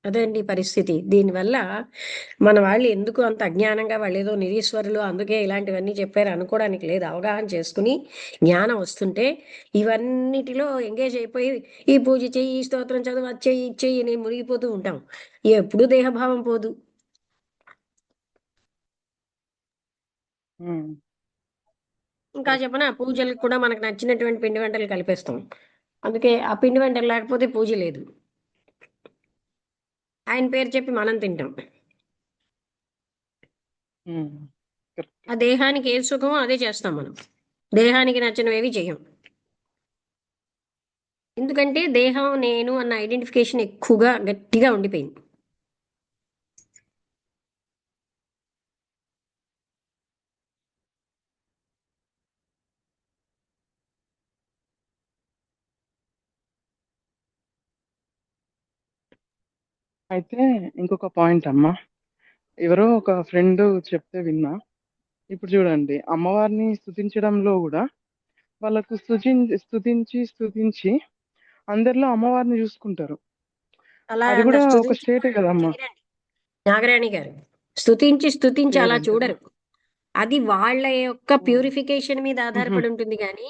అదే అండి పరిస్థితి. దీనివల్ల మన వాళ్ళు ఎందుకు అంత అజ్ఞానంగా వాళ్ళేదో నిరీశ్వరులు అందుకే ఇలాంటివన్నీ చెప్పారు అనుకోవడానికి లేదు. అవగాహన చేసుకుని జ్ఞానం వస్తుంటే ఇవన్నిటిలో ఎంగేజ్ అయిపోయి ఈ పూజ చెయ్యి, ఈ స్తోత్రం చదువు, అది చెయ్యి, ఇది చెయ్యి అని మునిగిపోతూ ఉంటాం. ఎప్పుడు దేహభావం పోదు. ఉమ్, ఇంకా కరెక్ట్. చెప్పనా పూజలకు కూడా మనకు నచ్చినటువంటి పిండి వంటలు కలిపేస్తాం. అందుకే ఆ పిండి వంటలు లేకపోతే పూజ లేదు. ఆయన పేరు చెప్పి మనం తింటాం. ఉమ్, కరెక్ట్. ఆ దేహానికి ఏది సుఖమో అదే చేస్తాం మనం. దేహానికి నచ్చినవేవి చెయ్యం. ఎందుకంటే దేహం నేను అన్న ఐడెంటిఫికేషన్ ఎక్కువగా గట్టిగా ఉండిపోయింది. అయితే ఇంకొక పాయింట్ అమ్మా, ఎవరో ఒక ఫ్రెండ్ చెప్తే విన్నా. ఇప్పుడు చూడండి, అమ్మవారిని స్తుతించడంలో కూడా వాళ్ళకు స్తుతించి అందరిలో అమ్మవారిని చూసుకుంటారు. అలా అది అలా కూడా ఒక స్తుతించిన స్టేటే వాళ్ళు కదమ్మా. చేయరండి నాగరాణి గారు. స్తుతించి అలా చేయరంటారా? చూడరు. అది వాళ్ళ యొక్క ఉమ్, ప్యూరిఫికేషన్ మీద ఉహు, ఆధారపడి ఉంటుంది కానీ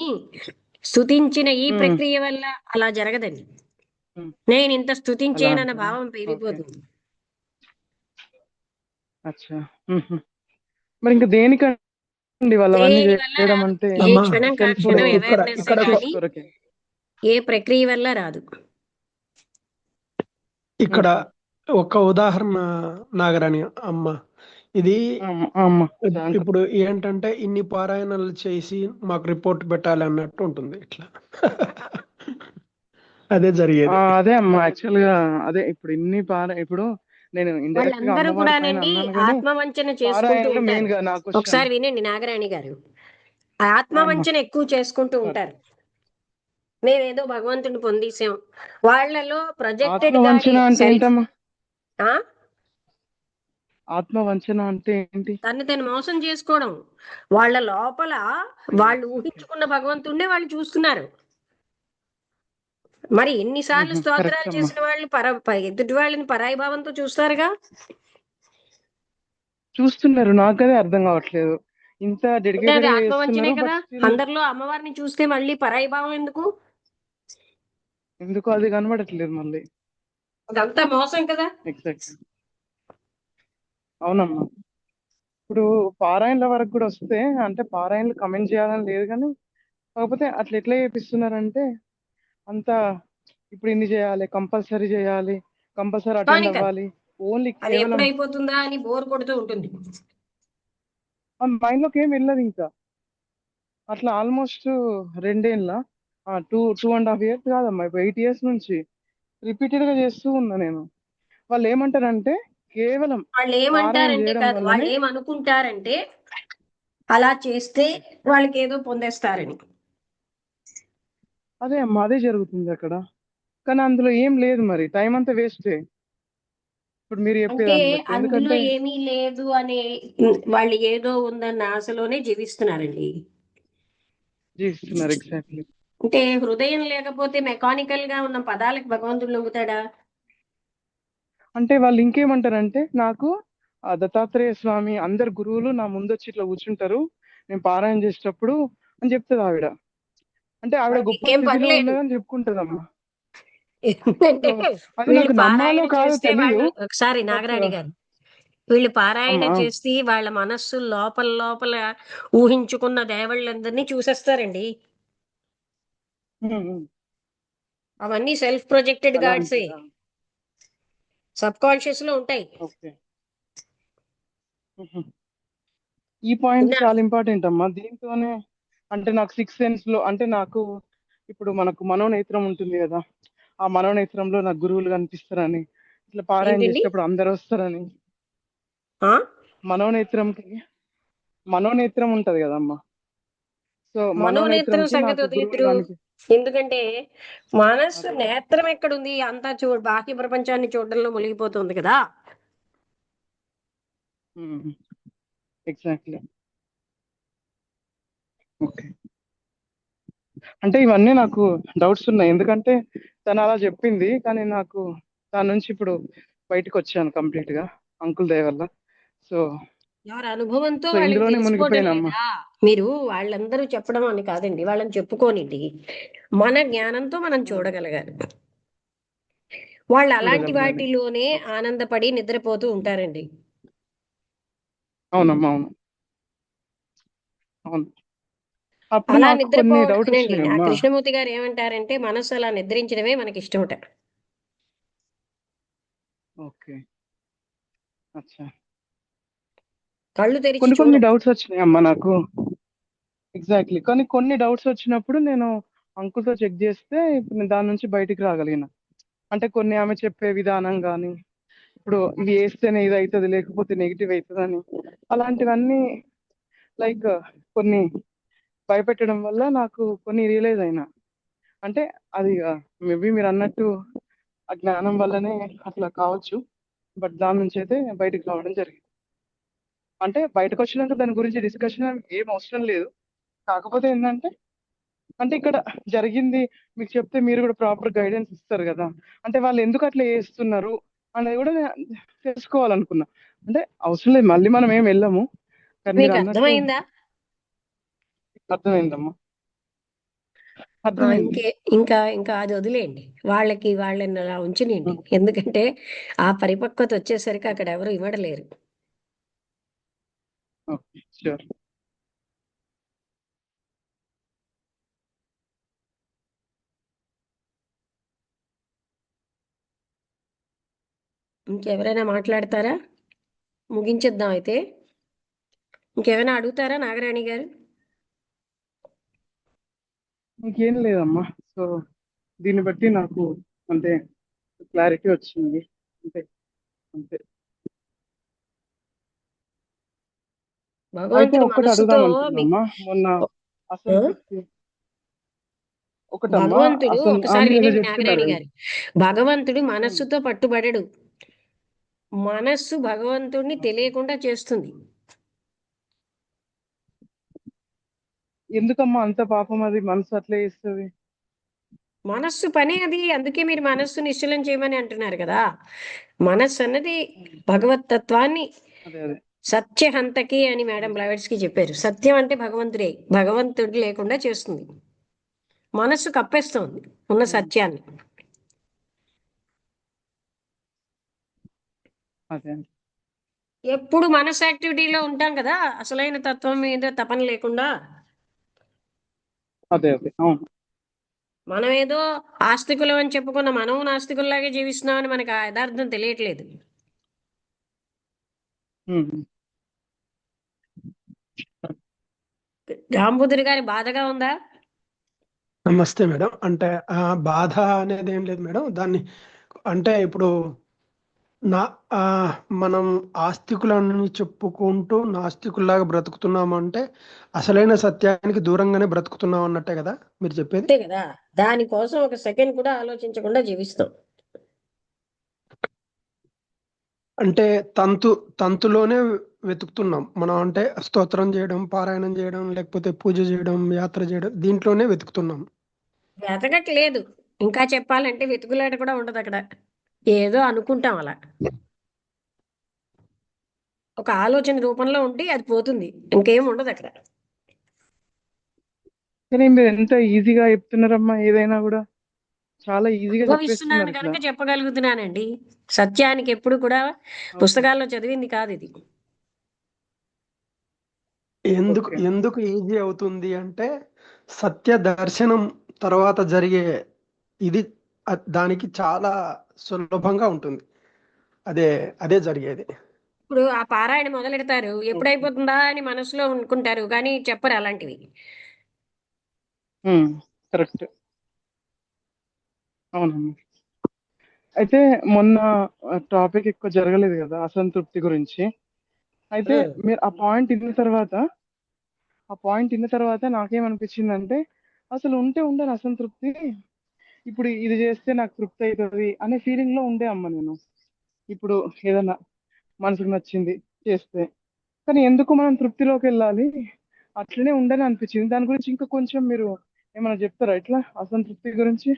స్తుతించిన ఈ ఉమ్, ప్రక్రియ వల్ల అలా జరగదండి. ఉమ్, నేను ఇంత అలా స్తుతించేనన్న అంటారా? భావం ఓకే. పెరిగిపోతుంది. అచ్చా. ఉహు. మరి ఇంకా దేనికండి వాళ్ళు అవన్నీ దేని వల్ల చేయడం రాదు. అంటే? ఏ అమ్మా క్షణం కా సెల్ఫ్ ఇప్పుడు క్షణం ఇక్కడ అవేర్నెస్ ఇక్కడ పీస్ కానీ కొరకే. ఏ ప్రక్రియ వల్ల రాదు. ఇక్కడ ఉహు. ఒక ఉదాహరణ నాగరాణి అమ్మ. ఇది అమ్మ శాంతం. ఇప్పుడు ఏంటంటే ఇన్ని పారాయణలు చేసి మాకు రిపోర్ట్ పెట్టాలి అన్నట్టు ఉంటుంది ఇట్లా. అదే జరిగేది. అదే అమ్మా, యాక్చువల్ గా అదే ఇప్పుడు ఇప్పుడు నేను ఇండైరెక్ట్ గా వాళ్ళందరూ అమ్మవారి పైన కూడానండి అన్నాను కానీ ఆత్మవంచన చేసుకుంటూ పారాయణలు ఉంటారు. మెయిన్ గా నా క్వశ్చన్. ఒకసారి వినండి నాగరాణి గారు. అమ్మ ఆత్మవంచన ఎక్కువ చేసుకుంటూ సారీ. ఉంటారు. మేమేదో భగవంతుని పొందేసాం. వాళ్ళలో ప్రొజెక్టెడ్ గాడి ఆత్మవంచన అంటే సెల్ఫ్ ఏంటమ్మా? ఆ ఆత్మవంచన అంటే ఏంటి? తను తను మోసం చేసుకోవడం. వాళ్ళ లోపల వాళ్ళు ఓకే. ఊహించుకున్న భగవంతుడినే వాళ్ళు చూస్తున్నారు. మరి ఎన్నిసార్లు కరెక్ట్ స్తోత్రాలు అమ్మా. చేసిన వాళ్ళు ఎదుటి వాళ్ళని పరాయి భావంతో చూస్తారుగా. చూస్తున్నారు, నాకదే అర్థం కావట్లేదు. ఇంత అంటే అది డెడికేటెడ్ గా ఆత్మవంచనే చేస్తున్నారు కదా. బట్ స్టిల్ అందరిలో అమ్మవారిని చూస్తే మళ్ళీ పరాయి భావం ఎందుకు? ఎందుకు అది కనబడట్లేదు మళ్ళీ? అదంతా మోసం కదా. ఎగ్జాక్ట్. అవునమ్మా. ఇప్పుడు పారాయణల వరకు కూడా వస్తే, అంటే పారాయణలు కమెంట్ చేయాలని లేదు కానీ, కాకపోతే అట్లా ఎట్లా చేపిస్తున్నారంటే అంత ఇప్పుడు ఇన్ని చేయాలి, కంపల్సరీ చేయాలి, కంపల్సరీ కానీ అటెండ్ కదా అవ్వాలి. ఓన్లీ అది కేవలం ఎప్పుడైపోతుందా అని బోర్ కొడుతూ ఉంటుంది. ఆ మైండ్ లోకి ఏం వెళ్ళదు ఇంకా. అట్లా ఆల్మోస్ట్ రెండేళ్ళ, 2.5 years కాదమ్మా, ఇప్పుడు 8 years నుంచి రిపీటెడ్ గా చేస్తూ ఉన్నా నేను. వాళ్ళు ఏమంటారంటే కేవలం వాళ్ళు పారాయణ ఏమంటారంటే చేయడం కాదు, వాళ్ళు వల్లనే. ఏమనుకుంటారంటే అలా చేస్తే వాళ్ళకి ఏదో పొందేస్తారని. అదే అమ్మా, అదే జరుగుతుంది అక్కడ. కానీ అందులో ఏం లేదు, మరి టైం అంతా వేస్టే ఇప్పుడు మీరు అంటే చెప్పేదాన్ని బట్టి. అందులో ఎందుకంటే ఏమీ లేదు అనే వాళ్ళు ఏదో ఉందన్న ఆశలోనే జీవిస్తున్నారండి. జీవిస్తున్నారు ఎగ్జాక్ట్లీ. అంటే హృదయం లేకపోతే మెకానికల్ గా ఉన్న పదాలకు భగవంతుడు లొంగుతాడా? అంటే వాళ్ళు ఇంకేమంటారంటే నాకు దత్తాత్రేయ స్వామి అందరు గురువులు నా ముందు వచ్చి ఇట్లా కూర్చుంటారు నేను పారాయణ చేసేటప్పుడు అని చెప్తుంది ఆవిడ. అంటే ఆవిడ మరి గొప్ప మీకేం స్థితిలో పనిలేదు. ఉన్నదని చెప్పుకుంటదమ్మా. సో ఎందుకంటే అది వీళ్ళు నాకు నమ్మాలో పారాయణ కాదో చేస్తే తెలీదు. వాళ్ళు ఒకసారి బట్ నాగరాణి గారు వీళ్ళు పారాయణ అమ్మా. చేసి వాళ్ళ మనస్సు లోపల లోపల ఊహించుకున్న దేవుళ్ళందరినీ చూసేస్తారండి. ఉమ్, ఉమ్. అవన్నీ సెల్ఫ్ ప్రొజెక్టెడ్ అలా గాడ్సే. అంటారా? సబ్ కాన్షియస్ లో ఉంటాయి. ఓకే. ఈ పాయింట్ విన్నా చాలా ఇంపార్టెంట్ అమ్మా. దీంతోనే అంటే నాకు 6 సెన్స్ లో, అంటే నాకు ఇప్పుడు మనకు మనోనేత్రం ఉంటుంది కదా, ఆ మనోనేత్రంలో నాకు గురువులు కనిపిస్తారని, ఇట్లా పారాయణ ఏంటండి? చేసేటప్పుడు అందరు వస్తారని. ఆ మనోనేత్రంకి మనోనేత్రం ఉంటది కదమ్మా. సో మనోనేత్రం మనోనేత్రంకి సంగతి నాకు గురువులు వదిలేద్దురు. కనిపి ఎందుకంటే మనస్సు అదే. నేత్రం ఎక్కడుంది అంతా బాహ్య ప్రపంచాన్ని చూడడంలో మునిగిపోతుంది కదా. ఎగ్జాక్ట్లీ. ఓకే. అంటే ఇవన్నీ నాకు డౌట్స్ ఉన్నాయి, ఎందుకంటే తను అలా చెప్పింది. కానీ నాకు దాని నుంచి ఇప్పుడు బయటకు వచ్చాను కంప్లీట్ గా అంకుల్ దయ వల్ల. సో ఎవరి అనుభవంతో సో వాళ్ళకి ఇందులోనే తెలిసిపోవటం మునిగిపోయానమ్మా. లేదా? మీరు వాళ్ళందరూ చెప్పడం అని కాదండి, వాళ్ళని చెప్పుకోనిండి. మన జ్ఞానంతో మనం చూడగలగాలి. వాళ్ళు అలాంటి చూడగలగాలి. వాటిలోనే ఓకే. ఆనందపడి నిద్రపోతూ ఉంటారండి. అవునమ్మా, అవును అవును. అప్పుడు అలా నాకు కొన్ని నిద్రపోవడం డౌట్ అనండి, ఆ వచ్చినాయమ్మా. కృష్ణమూర్తి గారు ఏమంటారంటే మనస్సు అలా నిద్రించడమే మనకి ఇష్టమట. ఓకే. అచ్చా. కళ్ళు తెరిచి కొన్ని కొన్ని చూడదు. డౌట్స్ వచ్చినాయమ్మా నాకు. ఎగ్జాక్ట్లీ, కానీ కొన్ని డౌట్స్ వచ్చినప్పుడు నేను అంకుల్తో చెక్ చేస్తే ఇప్పుడు నేను దాని నుంచి బయటికి రాగలిగిన. అంటే కొన్ని ఆమె చెప్పే విధానం కానీ, ఇప్పుడు ఇది వేస్తేనే ఇది అవుతుంది లేకపోతే నెగిటివ్ అవుతుంది అని, అలాంటివన్నీ లైక్ కొన్ని భయపెట్టడం వల్ల నాకు కొన్ని రియలైజ్ అయినా. అంటే అది మేబీ మీరు అన్నట్టు ఆ జ్ఞానం వల్లనే అట్లా కావచ్చు. బట్ దాని నుంచి అయితే బయటికి రావడం జరిగింది. అంటే బయటకు వచ్చినాక దాని గురించి డిస్కషన్ ఏం అవసరం లేదు. కాకపోతే ఏంటంటే, అంటే ఇక్కడ జరిగింది మీకు చెప్తే మీరు కూడా ప్రాపర్ గైడెన్స్ ఇస్తారు కదా. అంటే వాళ్ళు ఎందుకు అట్లా చేస్తున్నారు అనేది కూడా నేను తెలుసుకోవాలనుకున్నా. అంటే అవసరం లేదు, మళ్ళీ మనం ఏం వెళ్ళము. కానీ మీరు మీకు అన్నట్టు అర్థమైందా? అర్థమైందమ్మా, అర్థమైంది. ఇంకే ఇంకా ఇంకా అది వదిలేయండి. వాళ్ళని అలా ఉంచనియండి. ఉమ్, ఎందుకంటే ఆ పరిపక్వత వచ్చేసరికి అక్కడ ఎవరు ఇవ్వడలేరు. Okay, sure. ఇంకెవరైనా మాట్లాడతారా? ముగించేద్దాం అయితే. ఇంకేమైనా అడుగుతారా నాగరాణి గారు? ఇంకేం లేదమ్మా. సో దీన్ని బట్టి నాకు అంటే క్లారిటీ వచ్చింది. అంతే, అంతే. అయితే భగవంతుడు ఒక్కటి మనస్సుతో అడుగుదాం మీ అనుకున్నామ్మా. మొన్న ఆ? అసంతృప్తి ఒకటమ్మా. భగవంతుడు అసలు ఒకసారి మీరు ఏదో వినండి నాగరాణి చెప్తున్నారు. గారు. భగవంతుడు ఉమ్, మనస్సుతో పట్టుబడడు. మనస్సు భగవంతుడిని ఓకే. తెలియకుండా చేస్తుంది. ఎందుకమ్మా అంత పాపం, అది మనసు అట్లే చేస్తుంది? మనస్సు పనే అది. అందుకే మీరు మనస్సు నిశ్చలం చేయమని అంటున్నారు కదా. మనస్సు అన్నది భగవత్ తత్వాన్ని అదే అదే. సత్యహంతకి అని మేడం బ్లవెట్స్కి చెప్పారు. సత్యం అంటే భగవంతుడే. భగవంతుడు లేకుండా చేస్తుంది. మనస్సు కప్పేస్తోంది ఉన్న ఉమ్, సత్యాన్ని. అదే ఎప్పుడు మనసు యాక్టివిటీలో ఉంటాం కదా, అసలైన తత్వం మీద తపన లేకుండా. అదే అదే, అవును. మనం ఏదో ఆస్తికులం అని చెప్పుకున్న మనం నాస్తికుల్లాగే జీవిస్తున్నామని మనకు ఆ యథార్థం తెలియట్లేదు. ఉమ్. రాంబుద్ధుడి గారి బాధగా ఉందా? నమస్తే మేడం. అంటే బాధ అనేది ఏం లేదు మేడం. దాన్ని అంటే ఇప్పుడు నా ఆ, మనం ఆస్తికులని చెప్పుకుంటూ నాస్తికుల్లాగా బ్రతుకుతున్నామంటే అసలైన సత్యానికి దూరంగానే బ్రతుకుతున్నాం అన్నట్టే కదా మీరు చెప్పేది? అంతే కదా. దానికోసం ఒక సెకండ్ కూడా ఆలోచించకుండా జీవిస్తాం. అంటే తంతు తంతులోనే వెతుకుతున్నాం మనం. అంటే స్తోత్రం చేయడం, పారాయణం చేయడం, లేకపోతే పూజ చేయడం, యాత్ర చేయడం, దీంట్లోనే వెతుకుతున్నాం. వెతకట్లేదు. ఇంకా చెప్పాలంటే వెతుకులాట కూడా ఉండదు అక్కడ. ఏదో అనుకుంటాం అలా. ఒక ఆలోచన రూపంలో ఉంటే అది పోతుంది. ఇంకేం ఉండదు అక్కడ. కానీ మీరు ఎంత ఈజీగా చెప్తున్నారమ్మా, ఏదైనా కూడా చాలా ఈజీగా అనుభవిస్తున్నాను చెప్పేస్తున్నారు ఇట్లా. కనుక చెప్పగలుగుతున్నానండి. సత్యానికి ఎప్పుడు కూడా ఓకే. పుస్తకాల్లో చదివింది కాదు ఇది. ఎందుకు ఓకే. ఎందుకు ఈజీ అవుతుంది అంటే సత్య దర్శనం తర్వాత జరిగే ఇది దానికి చాలా సులభంగా ఉంటుంది. అదే అదే జరిగేది. ఇప్పుడు ఆ పారాయణ మొదలెడతారు, ఓకే. ఎప్పుడైపోతుందా అని మనసులో అనుకుంటారు, కానీ చెప్పరు అలాంటివి. కరెక్ట్. అవునమ్మా. అయితే మొన్న టాపిక్ ఎక్కువ జరగలేదు కదా అసంతృప్తి గురించి. అయితే ఆ, మీరు ఆ పాయింట్ విన్న తర్వాత నాకేమనిపించిందంటే, అసలు ఉంటే ఉండని అసంతృప్తి, ఇప్పుడు ఇది చేస్తే నాకు తృప్తి అవుతుంది అనే ఫీలింగ్ లో ఉండే అమ్మ నేను. ఇప్పుడు ఏదన్నా మనసుకు నచ్చింది చేస్తే, కానీ ఎందుకు మనం తృప్తిలోకి వెళ్ళాలి, అట్లనే ఉండని అనిపించింది. దాని గురించి ఇంకా కొంచెం మీరు ఏమైనా చెప్తారా ఇట్లా అసంతృప్తి గురించి?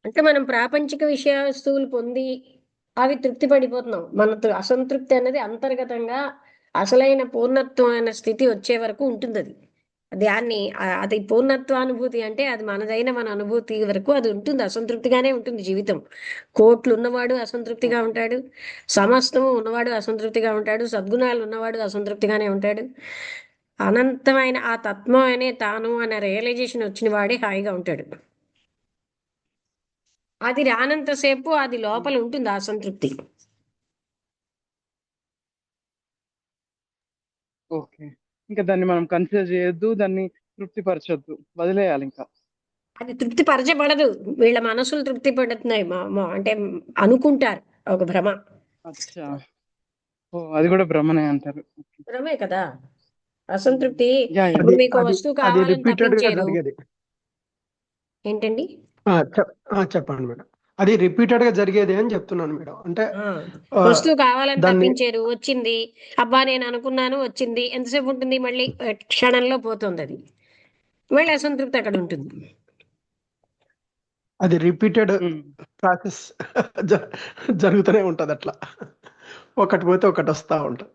అంటే మనం ప్రాపంచిక విషయ వస్తువులు పొంది అవి తృప్తి పడిపోతున్నాం. మన అసంతృప్తి అనేది అంతర్గతంగా అసలైన పూర్ణత్వమైన స్థితి వచ్చే వరకు ఉంటుంది అది. దాన్ని అది పూర్ణత్వానుభూతి అంటే అది మనదైన మన అనుభూతి వరకు అది ఉంటుంది. అసంతృప్తిగానే ఉంటుంది జీవితం. కోట్లు ఉన్నవాడు అసంతృప్తిగా ఉంటాడు. సమస్తము ఉన్నవాడు అసంతృప్తిగా ఉంటాడు. సద్గుణాలు ఉన్నవాడు అసంతృప్తిగానే ఉంటాడు. అనంతమైన ఆ తత్వం అనే తాను అనే రియలైజేషన్ వచ్చిన వాడే హాయిగా ఉంటాడు. అది రానంతసేపు అది లోపల ఉంటుంది ఆ అసంతృప్తి. ఓకే. ఇంకా దాన్ని మనం కన్సిడర్ చేయొద్దు, దాన్ని తృప్తిపరచొద్దు, వదిలేయాలి ఇంకా. అది తృప్తి పరచబడదు. వీళ్ళ మనసులు తృప్తి పడుతున్నాయి. అంటే అనుకుంటారు ఒక భ్రమ. అచ్చా. ఓ, అది కూడా భ్రమనే అంటారు. భ్రమే కదా అసంతృప్తి. Yeah yeah. ఇప్పుడు అది మీకు అది వస్తువు అది కావాలని రిపీటెడ్ గా తప్పించారు. జరిగేది. ఏంటండి? చెప్పండి మేడం. అది రిపీటెడ్ గా జరిగేది అని చెప్తున్నాను మేడం. అంటే వస్తువు కావాలని దాన్ని తప్పించారు, వచ్చింది. అబ్బా నేను అనుకున్నాను, వచ్చింది. ఎంతసేపు ఉంటుంది? మళ్ళీ క్షణంలో పోతుంది అది. మళ్ళీ అసంతృప్తి అక్కడ ఉంటుంది. అది రిపీటెడ్ ప్రాసెస్ జరుగుతూనే ఉంటది అట్లా. ఒకటి పోతే ఒకటి వస్తా ఉంటది.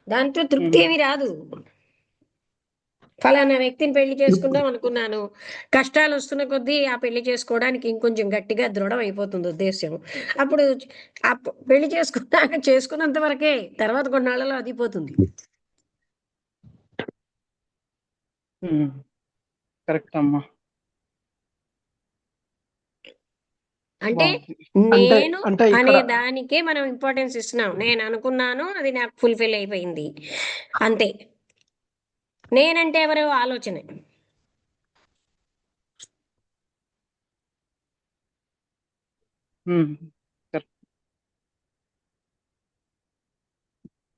దాంట్లో తృప్తి ఏమి రాదు. ఫలానా వ్యక్తిని పెళ్లి చేసుకుందాం అనుకున్నాను, కష్టాలు వస్తున్న కొద్దీ ఆ పెళ్లి చేసుకోవడానికి ఇంకొంచెం గట్టిగా దృఢం అయిపోతుంది ఉద్దేశం. అప్పుడు పెళ్లి చేసుకున్నంత వరకే, తర్వాత కొన్నాళ్ళలో అది పోతుంది. కరెక్ట్ అమ్మా. అంటే అంటే నేను అంటే అనే ఇక్కడ దానికే మనం ఇంపార్టెన్స్ ఇస్తున్నాం. నేను అనుకున్నాను, అది నాకు ఫుల్ఫిల్ అయిపోయింది, అంతే. నేనంటే ఎవరో ఆలోచన.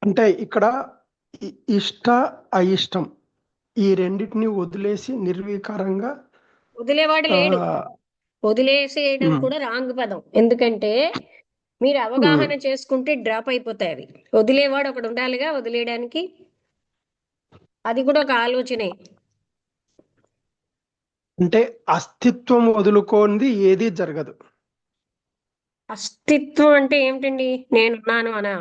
అంటే ఇక్కడ ఇష్ట అయిష్టం ఈ రెండింటిని వదిలేసి నిర్వికారంగా వదిలేవాడు లేడు. వదిలేసేయడం కూడా రాంగ్ పదం. ఎందుకంటే మీరు అవగాహన చేసుకుంటే డ్రాప్ అయిపోతాయి అవి. వదిలేవాడు ఒకడు ఉండాలిగా వదిలేయడానికి. అది కూడా ఒక ఆలోచనే. అంటే అస్తిత్వం వదులుకోనిది ఏది జరగదు. అస్తిత్వం అంటే ఏమిటండి? నేనున్నాను అనా?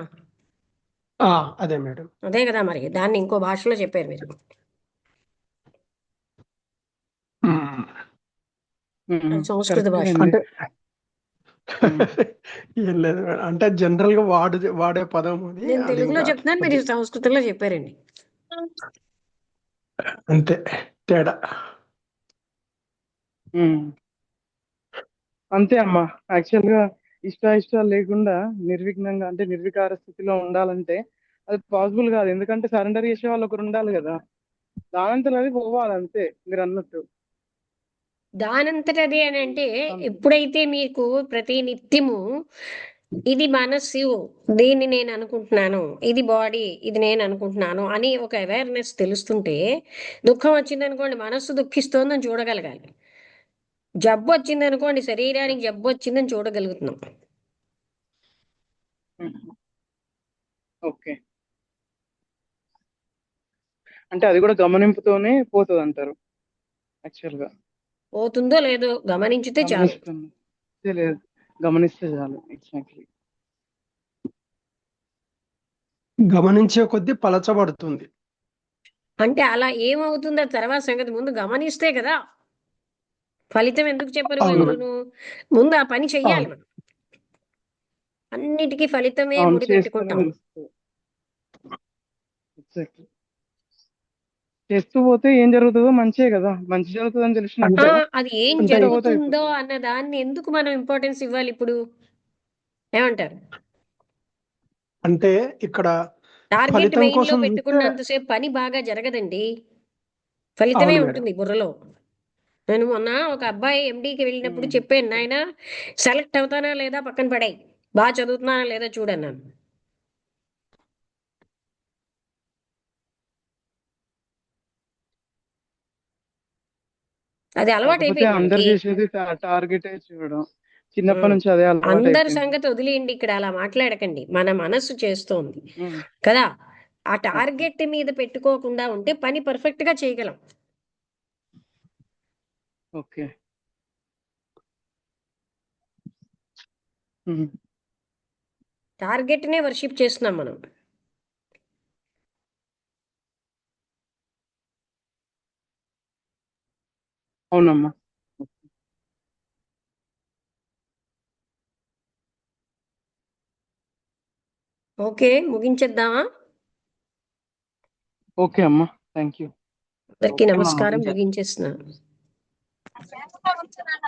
అదే మేడం. అదే కదా, మరి దాన్ని ఇంకో భాషలో చెప్పారు మీరు. అది సంస్కృత భాష. అంటే ఏం లేదు మేడం. అంటే జనరల్ గా వాడే పదం అది. నేను అది తెలుగులో ఇంకా చెప్తున్నాను, మీరు సంస్కృతంలో చెప్పారండి. అంతే తేడా. అంతే అమ్మా. యాక్చువల్ గా ఇష్టాలు లేకుండా నిర్విఘ్నంగా అంటే నిర్వికార స్థితిలో ఉండాలంటే అది పాసిబుల్ కాదు. ఎందుకంటే సరెండర్ చేసే వాళ్ళు ఒకరు ఉండాలి కదా. దానంతలో అది పోవాలి అంతే, మీరు అన్నట్టు. దానంతట అదే అని అంటే ఎప్పుడైతే మీకు ప్రతి నిత్యము ఇది మనస్సు, దీన్ని నేను అనుకుంటున్నాను, ఇది బాడీ, ఇది నేను అనుకుంటున్నాను అని ఒక అవేర్నెస్ తెలుస్తుంటే, దుఃఖం వచ్చిందనుకోండి మనస్సు దుఃఖిస్తోందని చూడగలగాలి. జబ్బు వచ్చిందనుకోండి శరీరానికి జబ్బు వచ్చిందని చూడగలుగుతున్నాం. ఓకే. అంటే అది కూడా గమనింపుతోనే పోతుంది అంటారు యాక్చువల్ గా. పోతుందో లేదో గమనించితే చాలు. తెలియదు, గమనిస్తే చాలు. ఎగ్జాక్ట్లీ. గమనించే కొద్దీ పలచబడుతుంది. అంటే అలా ఏమవుతుందో తర్వాత సంగతి. ముందు గమనిస్తే కదా. ఫలితం ఎందుకు చెప్పరు ఎవరును? ముందు ఆ పని చెయ్యాలి మనం. అన్నిటికీ ఫలితమే ముడి పెట్టుకుంటాం. చేస్తూ పోతే ఏం జరుగుతుందో మంచిదే కదా. మంచి జరుగుతుందని తెలిసినప్పుడు అది ఏం జరుగుతుందో అన్న దాన్ని ఎందుకు మనం ఇంపార్టెన్స్ ఇవ్వాలి ఇప్పుడు? ఏమంటారు? అంటే ఇక్కడ టార్గెట్ ఫలితం మెయిన్ లో కోసం చూస్తే పెట్టుకున్నంతసేపు పని బాగా జరగదండి. ఫలితమే ఉంటుంది బుర్రలో. నేను మొన్న ఒక అబ్బాయి ఎండీకి వెళ్ళినప్పుడు చెప్పాను, నాయన సెలెక్ట్ అవుతానా లేదా పక్కన పడాయి, బాగా చదువుతున్నానా లేదా చూడన్నాను. అది అలవాటు అయిపోయింది అందరు మనకి. చేసేది టార్గెట్ చూడడం చిన్నప్పటి నుంచి అదే అలవాటు అందరి అయిపోయింది. సంగతి వదిలేయండి, ఇక్కడ అలా మాట్లాడకండి. మన మనస్సు చేస్తోంది కదా. ఆ టార్గెట్ మీద పెట్టుకోకుండా ఉంటే పని పర్ఫెక్ట్ గా చేయగలం. ఓకే. టార్గెట్నే వర్షిప్ చేస్తున్నాం మనం. అవునమ్మా. ఓకే, ముగించేద్దామా? ఓకే అమ్మా, థ్యాంక్ యూ. అందరికీ ఓకే, నమస్కారం, ముగించే ముగించేస్తున్నాను.